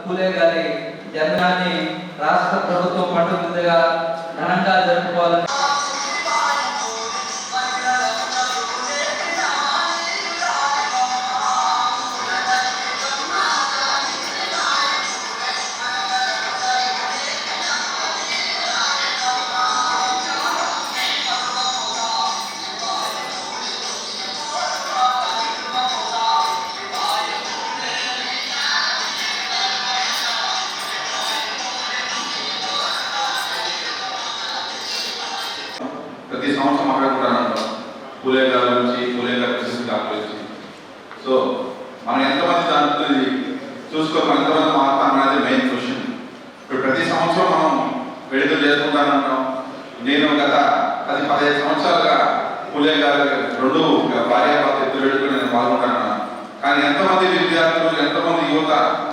పూలే గారి జన్మదినాన్ని రాష్ట్ర ప్రభుత్వం పండుగగా ఘనంగా జరుపుకోవాలని ప్రతి సంవత్సరం మాట్లాడుకుంటాను పూలే గారి గురించి, పూలే గారి గురించి. సో మనం ఎంతమంది దాంట్లో చూసుకోవాలి, మనం ఎంతమంది మాట్లాడతాం అనేది మెయిన్ క్వశ్చన్. ఇప్పుడు ప్రతి సంవత్సరం మనం వేడుకలు చేసుకుంటానంటాం. నేను గత 10-15 సంవత్సరాలుగా పూలే గారి 2 భార్యాభర్త ఎత్తు వేడుకలు నేను పాల్గొంటాను. కానీ ఎంతమంది విద్యార్థులు, ఎంతమంది యువత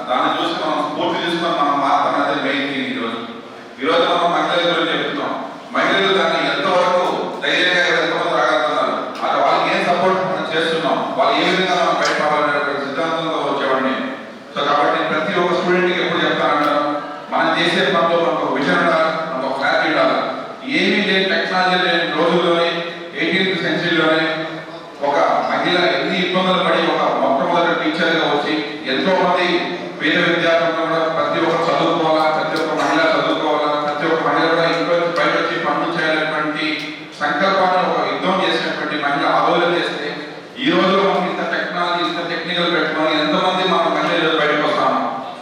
దాన్ని చూసి మనం స్ఫూర్తి తీసుకొని మనం మాట్లాడతాం అనేది మెయిన్ థింగ్. ఈరోజు మనం మహిళల గురించి చెప్తున్నాం. మహిళలు దాన్ని ఎంతవరకు ధైర్యంగా ఎంతమంది రాగలుగుతున్నారు, అలా వాళ్ళకి ఏం సపోర్ట్ మనం చేస్తున్నాం, వాళ్ళు ఏ విధంగా మనం బయటపడాలనే సిద్ధాంతంతో వచ్చేవాడిని. సో కాబట్టి ప్రతి ఒక్క స్టూడెంట్కి ఎప్పుడు చెప్తానంటాను, మనం చేసే పనిలో మనకు ఒక విజన్ ఉండాలి, మనకు ఒక క్లారిటీ ఉండాలి. ఏమీ లేని టెక్నాలజీ లేని రోజుల్లోనే 18th సెంచరీలోనే ఒక మహిళ ఎన్ని ఇబ్బందులు పడి ఒక మొట్టమొదటి టీచర్గా వచ్చి ఎంతో మంది పేద విద్యార్థులు కూడా ప్రతి ఒక్కరు చదువుకోవాలా, ప్రతి ఒక్క మహిళ చదువుకోవాలా, ప్రతి ఒక్క మహిళ కూడా ఇంట్లో బయట వచ్చి పనులు చేయాలనేటువంటి సంకల్పాన్ని ఒక యుద్ధం చేసినటువంటి మహిళ ఆలోచన చేస్తే ఈ రోజు మనం ఇంత టెక్నాలజీ, ఇంత టెక్నికల్ పెట్టుకొని ఎంతమంది మన మహిళలు బయటకు వస్తాము,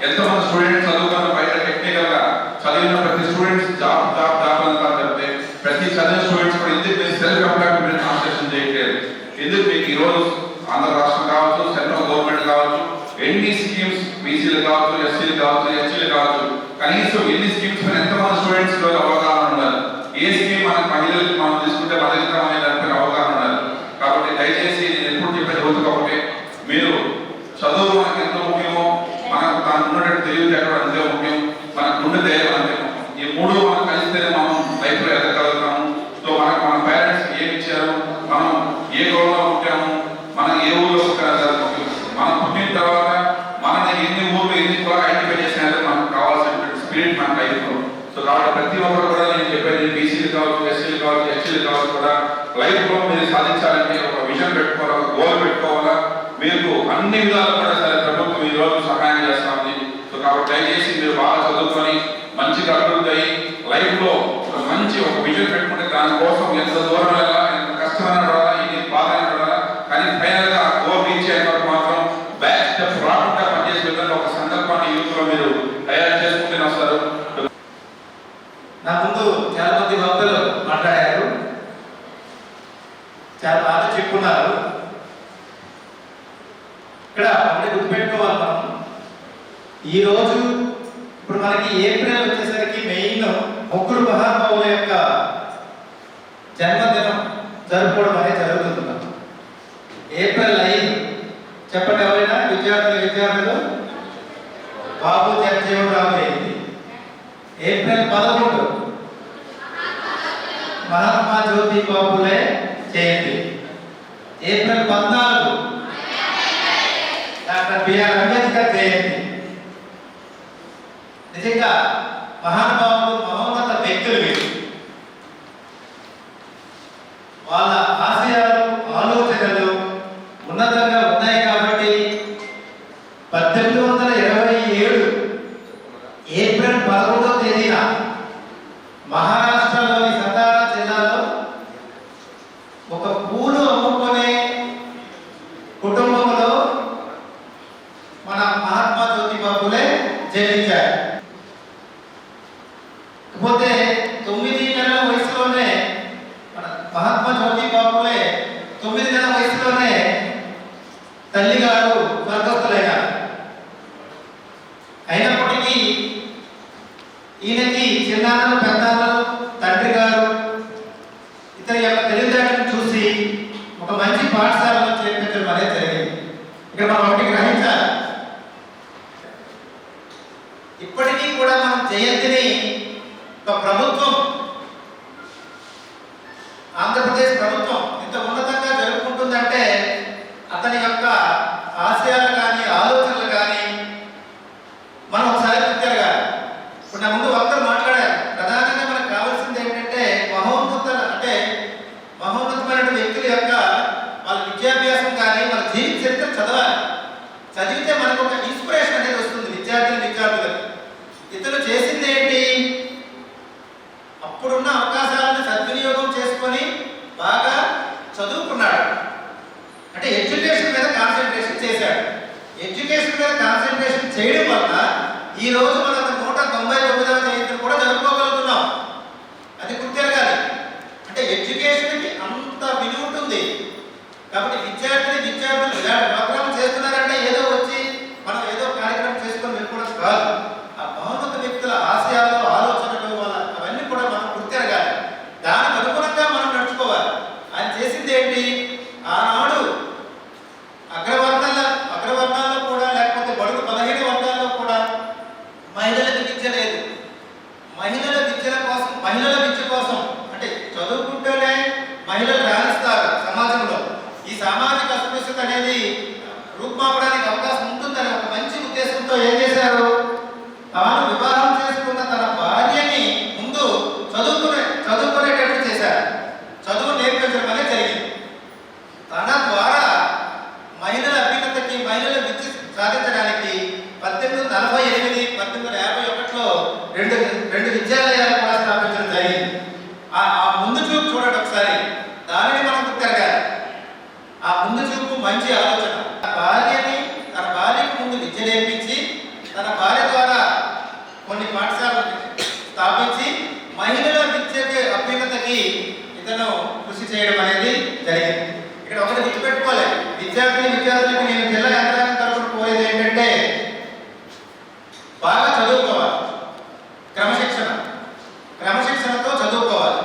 ఎంతమంది స్టూడెంట్స్ చదువుకున్న బయట టెక్నికల్ గా చదివిన ప్రతి స్టూడెంట్స్ జాబ్ అంతా చెప్తే ప్రతి చదివిన స్టూడెంట్స్ కూడా ఎందుకు మీరు సెల్ఫ్ ఎంప్లాయ్మెంట్ కాన్సన్ట్రేషన్ చేయట్లేదు, ఎందుకు మీకు ఈ రోజు ఆంధ్ర రాష్ట్రం కావచ్చు, సెంట్రల్ గవర్నమెంట్ కావచ్చు, ఎన్ని స్కీమ్స్ బీసీలు కావచ్చు, ఎస్సీలు కావచ్చు, ఎస్టీలు కావచ్చు, కనీసం ఎన్ని స్కీమ్స్ మీద ఎంతమంది స్టూడెంట్స్ రోజు అవగాహన ఉండాలి, ఏ స్కీమ్ మన మహిళలకు మనం తీసుకుంటే బలకరమైన దానిపై అవగాహన ఉండాలి. కాబట్టి దయచేసి నేను ఎప్పుడు చెప్పే రోజుగా ఒకటే, మీరు చదువు మనకు ఎంతో ముఖ్యమో, మనకు దానికి ఉన్నటువంటి తెలివితేటలు అంతే ముఖ్యం, మనకు ఉండే ధైర్యం అంతే ముఖ్యం. ఈ 3 మనం కలిస్తేనే మనం లైఫ్లో ఎదగలుగుతాము. సో మనకు మన పేరెంట్స్ ఏమి ఇచ్చారు, మనం ఏ గౌరవంలో పుట్టాము, మనం ఏ ఊళ్ళో పుట్టాము, మనం పుట్టిన తర్వాత మనని ఎన్ని ఊళ్ళు ఎన్ని కూడా ఐడెంటిఫై చేసినా మనకు కావాల్సిన స్పిరిట్ మన లైఫ్లో. సో కాబట్టి ప్రతి ఒక్కరు కూడా నేను చెప్పేది బీసీలు కావచ్చు, ఎస్సీలు కావచ్చు, ఎస్టీలు కావచ్చు కూడా లైఫ్లో మీరు సాధించాలంటే ఒక విజన్ పెట్టుకోవాలా, ఒక గోల్ పెట్టుకోవాలా. మీకు అన్ని విధాలు కూడా సరే ప్రభుత్వం ఈ రోజు సహాయం చేస్తా ఉంది. సో కాబట్టి దయచేసి మీరు బాగా చదువుకొని మంచిగా అభివృద్ధి అయ్యి లైఫ్లో ఒక మంచి ఒక విజన్ పెట్టుకుంటే దానికోసం ఎంత దూరం వెళ్ళాలా, ఎంత కష్టమైన పడాలా, ఎన్ని బాధైన పడాలా, కానీ ఫైనల్గా గోల్ రీచ్ అయిన వరకు మాత్రం బ్యాక్ స్టెప్ రాకుండా పనిచేసే విధంగా ఒక సందర్భాన్ని యూత్లో మీరు తయారు చేసుకుంటూనే వస్తారు. నా ముందు చాలా మంది భక్తులు మాట్లాడారు, చాలా బాగా చెప్పుకున్నారు. ఇక్కడ ఒకటి గుర్తుపెట్టుకోవాలి, మనం ఈరోజు ఇప్పుడు మనకి ఏప్రిల్ వచ్చేసరికి మెయిన్ 3 మహానుభావుల యొక్క జన్మదినం జరుపుకోవడం అనేది జరుగుతుంది. ఏప్రిల్ 5 చెప్పండి ఎవరైనా విద్యార్థులు బాబు జగజ్జీవనరావు జయంతి. ఏప్రిల్ 11 మహాత్మా జ్యోతిబా ఫులే జయంతి. ఏప్రిల్ 14 డాక్టర్ బిఆర్ అంబేద్కర్ జయంతి. నిజంగా మహానుభావులు, మహోన్నత వ్యక్తులు వీరు. వాళ్ళ ఆశయాలు, ఆలోచనలు ఉన్నతంగా ఉన్నాయి కాబట్టి 1827 ఏప్రిల్ 11వ తేదీన మహారాష్ట్రలోని సతారా జిల్లాలో ఒక పూలు అమ్ముకునే కుటుంబంలో మన మహాత్మా జ్యోతిబా ఫులే జన్మించారు. కాకపోతే 9 నెలల వయసులోనే మన మహాత్మా జ్యోతిబా ఫులే 9 నెలల వయసులోనే తల్లిగారు స్వర్గస్థులైనారు. అయినప్పటికీ ఈయనకి చిన్నాన్నలు, పెద్దన్నలు, తండ్రి గారు ఇతని యొక్క తెలివితేటలను చూసి ఒక మంచి పాఠశాలలో చేర్పించడం అనేది జరిగింది. ఇక్కడ మనం ఒకటి గ్రహించాలి, ఇప్పటికీ కూడా మనం జయంతిని ఒక ప్రభుత్వం, ఆంధ్రప్రదేశ్ ప్రభుత్వం ఇంత ఉన్నతంగా జరుపుకుంటుందంటే అతని యొక్క ఆశయాలు కానీ ఆలోచనలు కానీ మన చదివితే మనకు ఒక ఇన్స్పిరేషన్ అనేది వస్తుంది విద్యార్థులకు. ఇతను చేసింది ఏంటి? అప్పుడున్న అవకాశాలను సద్వినియోగం చేసుకొని బాగా చదువుకున్నాడు. అంటే ఎడ్యుకేషన్ మీద కాన్సన్ట్రేషన్ చేశాడు. ఎడ్యుకేషన్ మీద కాన్సన్ట్రేషన్ చేయడం వల్ల ఈ రోజు మనం 199వ జయంతిని కూడా జరుపుకోగలుగుతున్నాం. అది గుర్తెరగాలి. అంటే ఎడ్యుకేషన్కి అంత విలువ ఉంటుంది. కాబట్టి విద్యార్థులు ఇలాంటి ప్రోగ్రామ్ చేస్తున్నారంటే ఏదో వచ్చి మనం ఏదో కార్యక్రమం చేసుకొని వెళ్ళిపోవడం కాదు. ఆ బహుమత వ్యక్తుల ఆశయాలు, ఆలోచనలు అవన్నీ కూడా మనం గుర్తెరగాలి. దానికి అనుగుణంగా మనం నడుచుకోవాలి. ఆయన చేసింది ఏంటి? ఆనాడు అగ్రవర్ణాల్లో కూడా, లేకపోతే బడుగు 15 వర్గాల్లో కూడా మహిళలకు విద్య లేదు. మహిళల విద్య కోసం అంటే చదువుకుంటేనే మహిళలు రాణిస్తారు సమాజంలో. ఈ సామాజిక అస్పృశ్యత అనేది రూపుమాపడానికి అవకాశం ఉంటుందని ఒక మంచి ఉద్దేశంతో ఏం చేశారు? తాను వివాహం చేసుకున్న తన భార్యని ముందు చదువుకునేటట్టు చేశారు. చదువు నేర్పించడం అనేది జరిగింది. తన ద్వారా మహిళల అభ్యున్నతికి, మహిళల విద్య సాధించడానికి 1848, 1851లో రెండు విద్యాలయాలు కూడా స్థాపించడం జరిగింది. ఆ ముందు చూపు చూడండి ఒకసారి. దానిని మనం గుర్తెరగాలి. ఆ ముందు చూపు మంచి ఆలోచన. తన భార్యకు ముందు విద్య నేర్పించి, తన భార్య ద్వారా కొన్ని పాఠశాలను స్థాపించి మహిళల విద్యకి అభ్యున్నతకి ఇతను కృషి చేయడం అనేది జరిగింది. ఇక్కడ ఒకటి గుర్తుపెట్టుకోవాలి. విద్యార్థులకు నేను జిల్లా యంత్రాంగం తరఫున కోరేది ఏంటంటే బాగా చదువుకోవాలి. క్రమశిక్షణతో చదువుకోవాలి.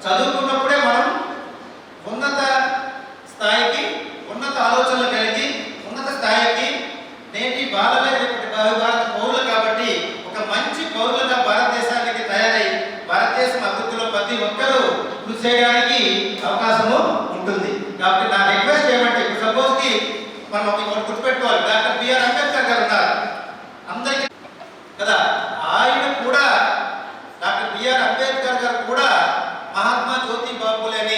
చదువుకున్నప్పుడే మనం ఉన్నత స్థాయికి, ఉన్నత ఆలోచనలు కలిగి, ఉన్నత స్థాయికి నేటి బాలలే రేపటి భారత పౌరులు కాబట్టి ఒక మంచి పౌరులుగా భారతదేశానికి తయారై భారతదేశం అభివృద్ధిలో ప్రతి ఒక్కరూ కృషి చేయడానికి అవకాశము ఉంటుంది. కాబట్టి నా రిక్వెస్ట్ ఏమంటే, ఇప్పుడు సపోజ్కి మనం ఒకటి గుర్తుపెట్టుకోవాలి. డాక్టర్ బిఆర్ అంబేద్కర్ గారు ఉన్నారు అందరికీ కదా. డాక్టర్ బిఆర్ అంబేద్కర్ గారు కూడా మహాత్మా జ్యోతి బాపులేని